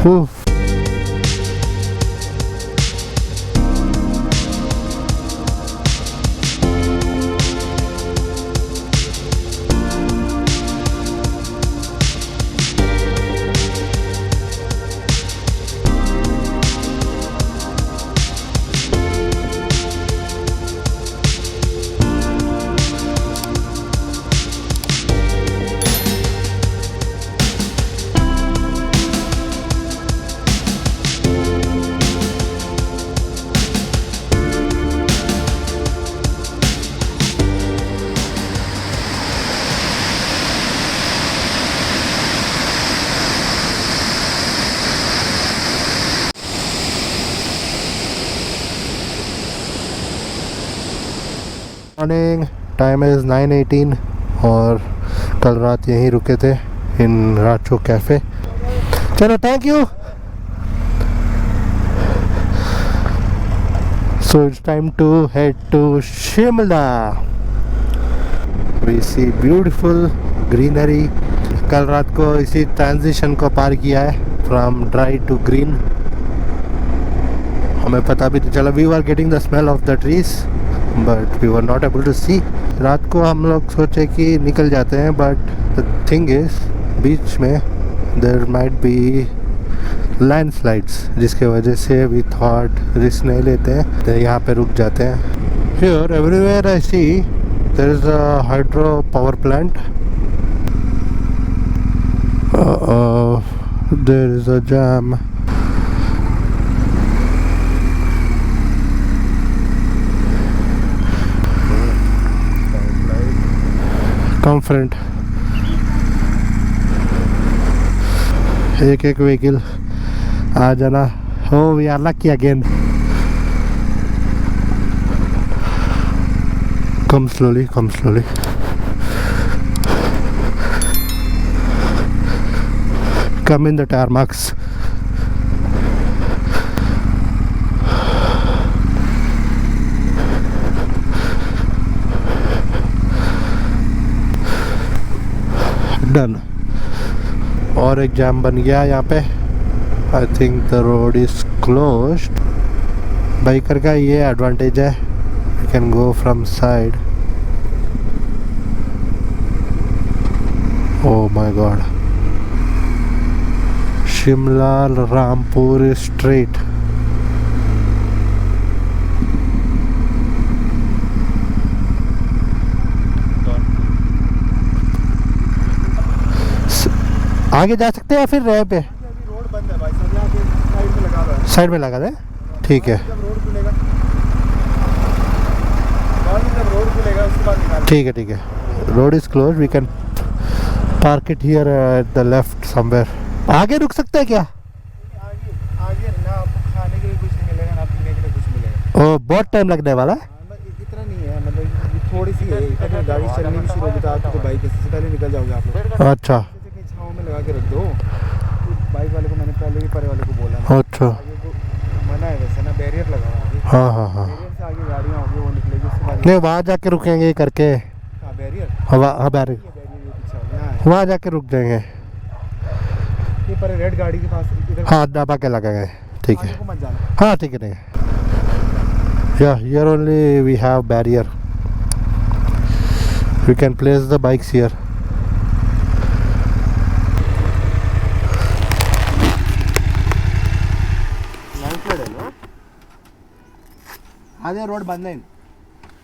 Oof. Morning, time is 9:18 और कल रात यहीं रुके थे इन राचो कैफ़े। चलो, thank you. So it's time to head to Shimla. We see beautiful greenery. कल रात को इसी ट्रांजिशन को पार किया है फ्रॉम ड्राई टू ग्रीन। हमें पता भी नहीं चला। We were getting the smell of the trees but we were not able to see. रात को हम लोग सोचे कि निकल जाते हैं, बट द थिंग इज बीच में देयर माइट बी लैंडस्लाइड्स, जिसके वजह से वी थॉट रिस्क नहीं लेते हैं, तो यहाँ पे रुक जाते हैं। Here everywhere I see there is a hydro power plant. There is a jam. Come front, एक व्हीकल आ जाना। हो we are lucky again. Come slowly, come slowly. Come in the tyre marks. Done. और एक जाम बन गया यहाँ पे। I think the road is closed. Biker का ये एडवांटेज है, you can go from side. Oh my God, Shimla Rampur straight. आगे जा सकते हैं या फिर रहे पे? रोड बंद है भाई साहब, यहाँ पे साइड में लगा हुआ है। साइड में लगा दे, ठीक है। जब रोड खुलेगा, जब रोड खुलेगा उसके बाद निकाल। ठीक है, ठीक है। Road is close, we can park it here at the left somewhere. आगे रुक सकते हैं क्या? आगे आगे ना आपको खाने के लिए कुछ नहीं मिलेगा, ना पीने के लिए कुछ मिलेगा। ओ, बहुत टाइम लगने वाला है। इतना नहीं है, मतलब थोड़ी सी है। कभी गाड़ी चलनी भी शुरू होगी तो आपको बाइक से पहले निकल जाओगे आप लोग। अच्छा छाँव में लगा के रख दो। बाइक वाले को मैंने पहले भी परे वाले को बोला। अच्छा, आगे को मना है वैसे ना, बैरियर लगा हुआ है। हाँ हाँ हाँ। बैरियर से आगे गाड़ियाँ होगी, वो निकलेगी उसके बाद। नहीं, वहाँ जाके रुकेंगे करके। हाँ बैरियर, हाँ बैरियर, वहाँ जाके रुक जाएंगे। ये पर रेड गाड़ी के पास इधर। हाँ, दबा के लगाएंगे, ठीक है। आगे को मत जाना। हाँ ठीक है, ठीक है। या here only we have barrier, we can place the bikes here. అదే రోడ్ బంద్ అయింది.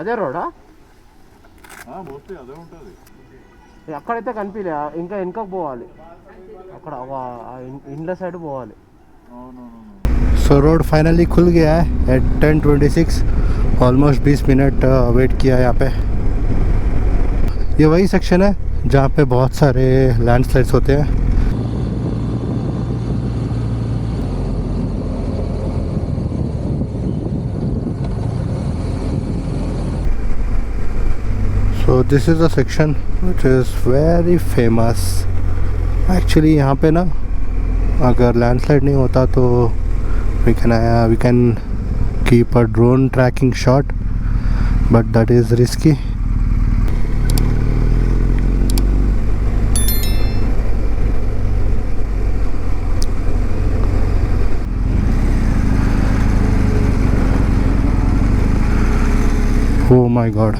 అదే రోడా? మోస్ట్లీ అదే ఉంటుంది. అక్కడైతే కనిపించలే, ఇంకా వెనకకు పోవాలి. అక్కడ ఇండ్ల సైడ్ పోవాలి. सो रोड फाइनली खुल गया है एट 10:26। ऑलमोस्ट 20 मिनट वेट किया यहाँ पे। ये वही सेक्शन है जहाँ पे बहुत सारे लैंडस्लाइड्स होते हैं। So this is the section which is very famous. Actually यहाँ पे ना अगर लैंडस्लाइड नहीं होता तो we can keep a drone tracking shot, but that is risky. Oh my god.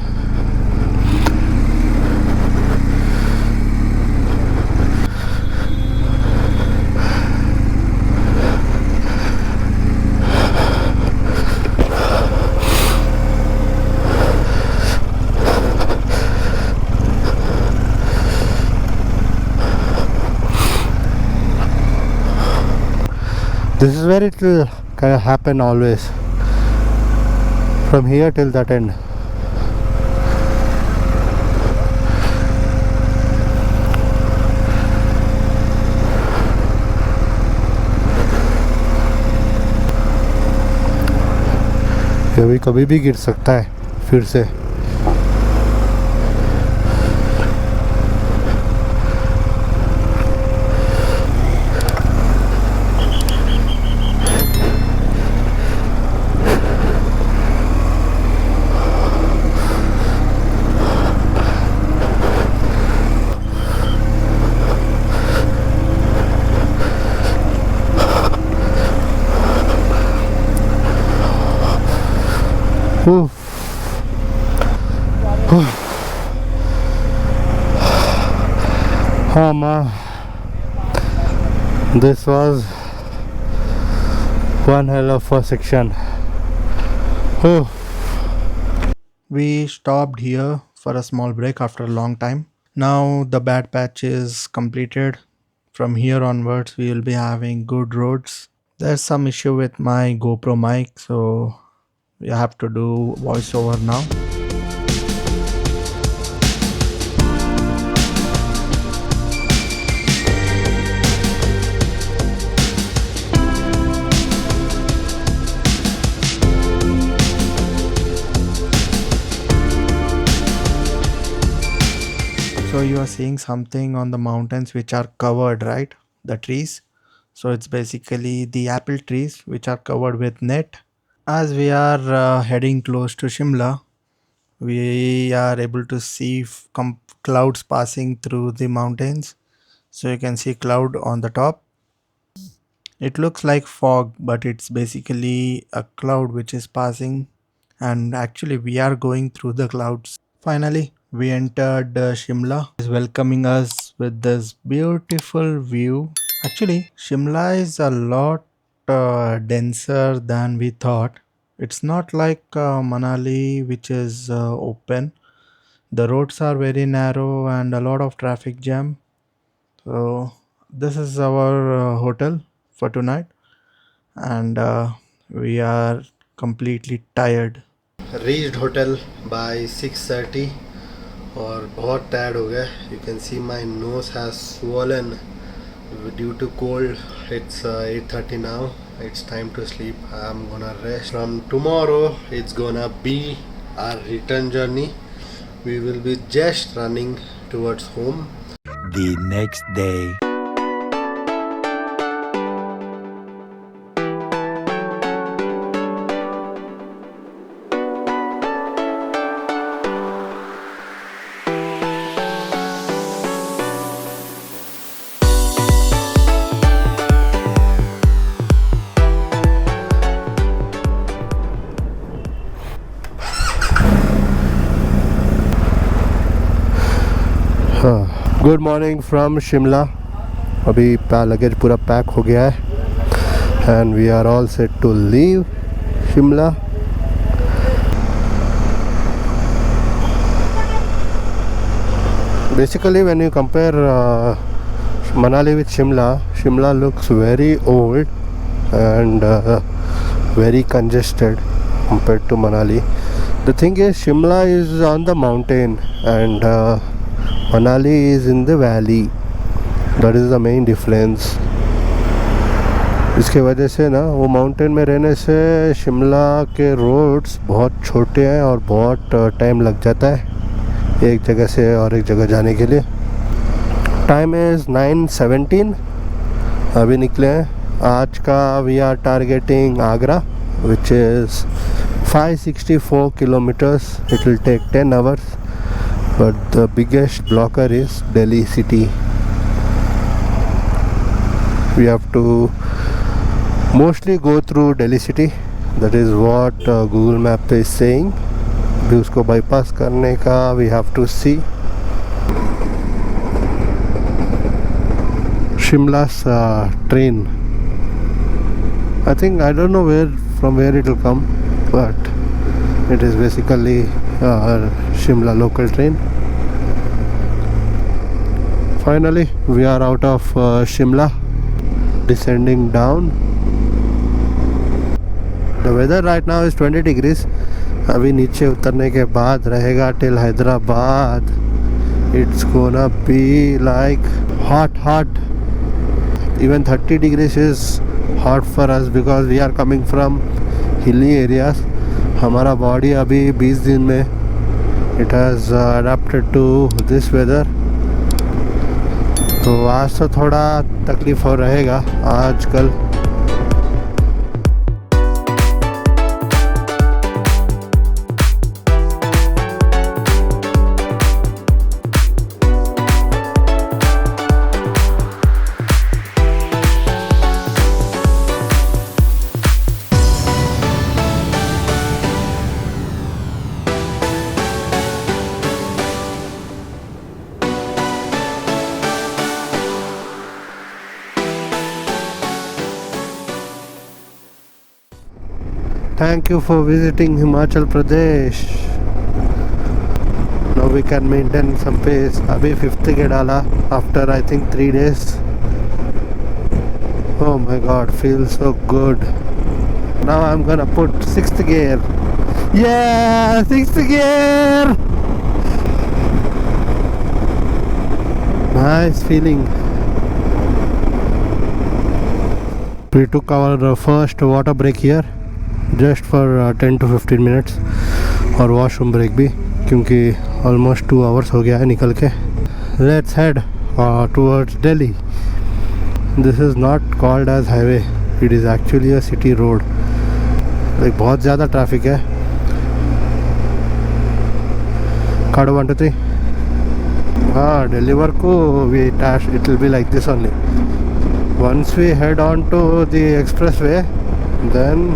This is where it will kind of happen always, from here till that end. ये भी कभी भी गिर सकता है फिर से. Oh man, this was one hell of a section. We stopped here for a small break after a long time. Now the bad patch is completed. From here onwards we will be having good roads. There's some issue with my GoPro mic, so we have to do voiceover now. So you are seeing something on the mountains which are covered, right? The trees. So it's basically the apple trees which are covered with net. As we are heading close to Shimla, we are able to see clouds passing through the mountains. So you can see cloud on the top. It looks like fog, but it's basically a cloud which is passing, and actually we are going through the clouds. Finally, we entered Shimla. Is welcoming us with this beautiful view. Actually, Shimla is a lot denser than we thought. It's not like Manali, which is open. The roads are very narrow and a lot of traffic jam. So this is our hotel for tonight, and we are completely tired. Reached hotel by 6:30 और बहुत tired हो गए. You can see my nose has swollen due to cold. It's 8:30 now. It's time to sleep. I'm gonna rest. From tomorrow it's gonna be our return journey. We will be just running towards home. The next day. Good morning from Shimla. अभी luggage पूरा pack हो गया है and we are all set to leave Shimla. Basically when you compare Manali with Shimla, Shimla looks very old and very congested compared to Manali. The thing is, Shimla is on the mountain and Manali is in the valley. That is the main difference. इसके वजह से ना वो mountain में रहने से शिमला के roads बहुत छोटे हैं और बहुत टाइम लग जाता है एक जगह से और एक जगह जाने के लिए. Time is 9:17. अभी निकले हैं. आज का we are targeting Agra, which is 564 kilometers. It will take 10 hours. But the biggest blocker is Delhi city. We have to mostly go through Delhi city. That is what Google Map is saying. भी उसको bypass करने का we have to see. Shimla's train. I think I don't know from where it will come, but it is basically Shimla local train. Finally, we are out of Shimla, descending down. The weather right now is 20 degrees. अभी नीचे उतरने के बाद रहेगा till Hyderabad. It's gonna be like hot. Even 30 degrees is hot for us because we are coming from hilly areas. हमारा body अभी 20 दिन में it has adapted to this weather. तो आज तो थोड़ा तकलीफ हो रहेगा आजकल. Thank you for visiting Himachal Pradesh. Now we can maintain some pace. अभी 5th gear डाला after I think 3 days. Oh my god, feels so good. Now I'm gonna put 6th gear. Yeah, 6th gear. Nice feeling. We took our first water break here. Just for 10 to 15 minutes और washroom break भी क्योंकि almost 2 hours हो गया है निकल के. Let's head towards Delhi. This is not called as highway, it is actually a city road. Like बहुत ज़्यादा ट्रैफिक है. कार्डो 1 2 3. हाँ, डिलीवर को वी टैश it will be like this only. Once we head on to the express way then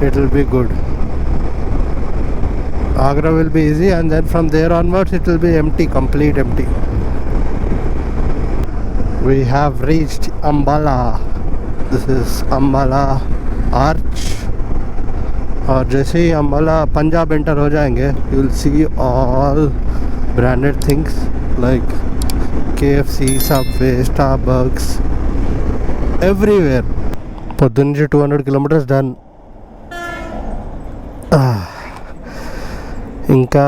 it will be good. Agra will be easy and then from there onwards it will be empty, complete empty. We have reached Ambala. This is Ambala Arch. और जैसे ही Ambala Punjab enter हो जाएंगे you will see all branded things like KFC, Subway, Starbucks, everywhere. పొద్దున్నే 200 kilometers done. ఇంకా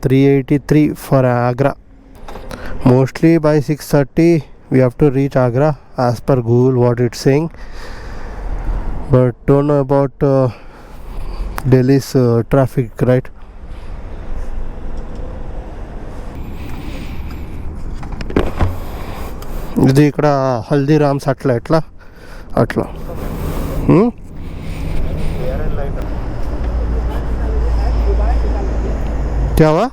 383 for Agra. Mostly by 6:30 we have to reach Agra as per Google what it's saying, but don't know about Delhi's traffic, right? ఇది ఇక్కడ హల్దీరామ్స్ అట్లా అట్లా क्या हुआ?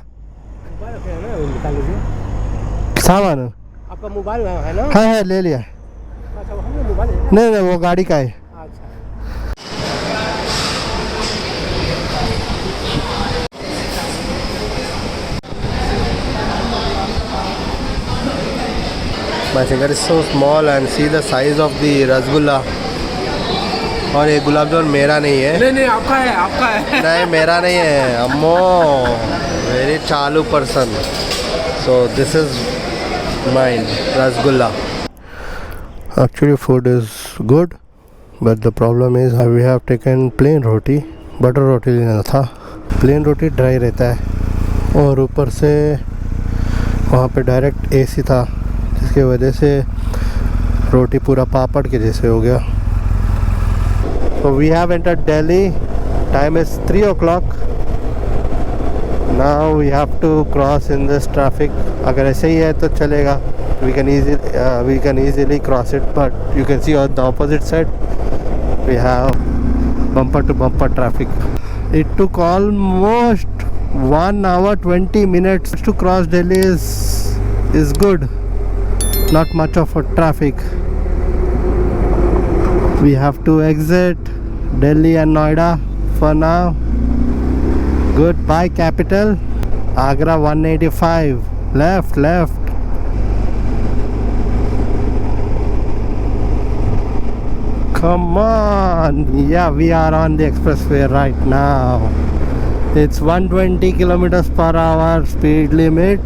सामान आपका मोबाइल है ना? है ले लिया. अच्छा, वो हमने मोबाइल है? नहीं वो गाड़ी का है. My finger is so small and see the size of the rasgulla. और ये गुलाब जामुन मेरा नहीं है. नहीं आपका है. नहीं मेरा नहीं है. अम्मो वेरी चालू person. So this is mine, rasgulla. Actually food is good, but the problem is we have taken plain roti. Butter रोटी लेना था. प्लेन रोटी ड्राई रहता है और ऊपर से वहाँ पे डायरेक्ट AC था जिसके वजह से रोटी पूरा पापड़ के जैसे हो गया. So we have entered Delhi. Time is 3 o'clock. Now we have to cross in this traffic. अगर ऐसे ही है तो चलेगा. We can easily cross it, but you can see on the opposite side we have bumper to bumper traffic. It took almost 1 hour 20 minutes to cross Delhi. Is good. Not much of a traffic. We have to exit Delhi and Noida for now. Goodbye capital. Agra 185. Left, left. Come on. Yeah, we are on the expressway right now. It's 120 kilometers per hour speed limit.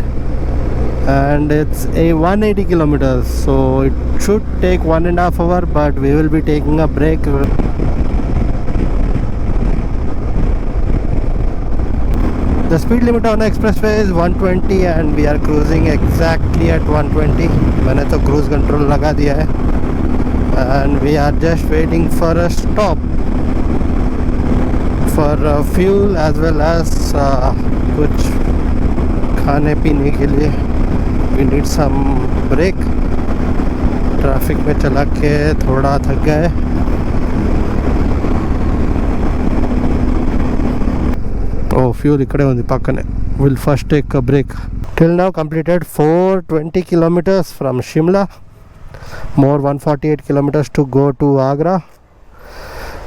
And it's a 180 kilometers. So it should take 1.5 hours, but we will be taking a break. The speed limit on the expressway is 120 and we are cruising exactly at 120. मैंने तो cruise control लगा दिया है. And we are just waiting for a stop for fuel as well as कुछ खाने पीने के लिए. We need some break. Traffic में चला के थोड़ा थक गए. Oh, fuel ikkade undi pakkane. We'll first take a break. Till now completed 420 kilometers from Shimla. More 148 kilometers to go to Agra.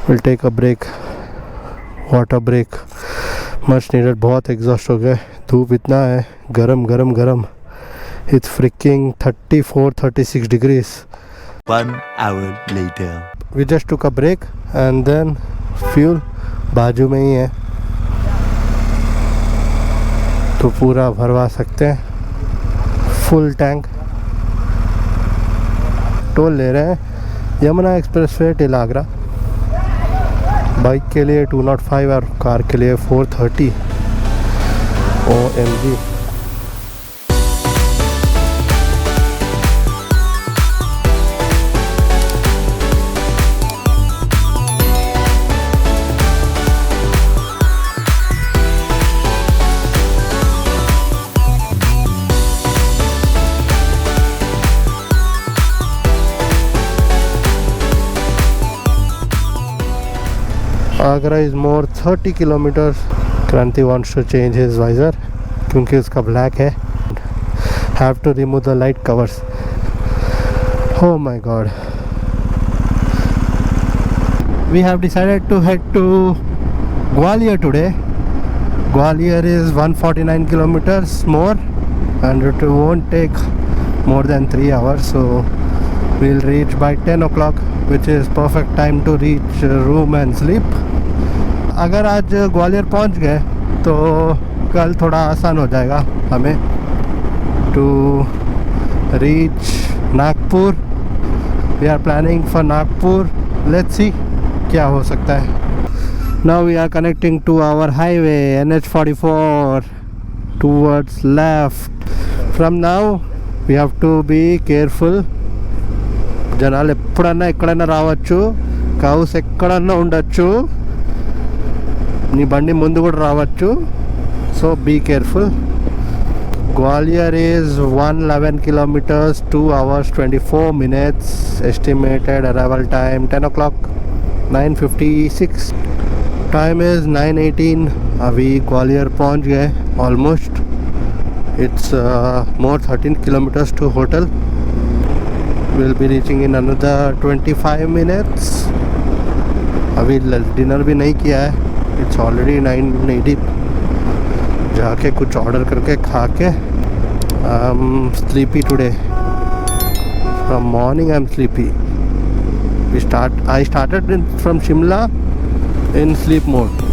We'll take a break. Water break. Much needed. बहुत exhaust हो गए. धूप इतना है. गरम गरम गरम. It's freaking 34-36 degrees. 1 hour later. We just took a break and then fuel बाजू में ही है, तो पूरा भरवा सकते हैं. Full tank. टोल ले रहे हैं Yamuna expressway till Agra. Bike के लिए 205 और कार के लिए 430. OMG. Agra is more 30 kilometers. Kranti wants to change his visor क्योंकि उसका black है. Have to remove the light covers. Oh my god. We have decided to head to Gwalior today. Gwalior is 149 kilometers more and it won't take more than 3 hours, so we'll reach by 10 o'clock, which is perfect time to reach room and sleep. अगर आज ग्वालियर पहुंच गए तो कल थोड़ा आसान हो जाएगा हमें to reach Nagpur. We are planning for Nagpur. Let's see क्या हो सकता है. Now we are connecting to our highway NH44 towards left. From now we have to be careful. జనాలు ఎప్పుడన్నా ఎక్కడైనా రావచ్చు. కౌస్ ఎక్కడన్నా ఉండొచ్చు. నీ బండి ముందు కూడా రావచ్చు. So be careful. Gwalior is 111 kilometers, 2 hours 24 minutes. Estimated arrival time 10 o'clock, 9:56. Time is 9:18. अभी ग्वालियर पहुंच गए almost. It's more 13 kilometers to hotel. We'll be reaching in another 25 minutes. अभी डिनर भी नहीं किया है. It's already 9:80. जाके कुछ ऑर्डर करके खा के. I'm sleepy today. From morning I'm sleepy. I started from Shimla in sleep mode.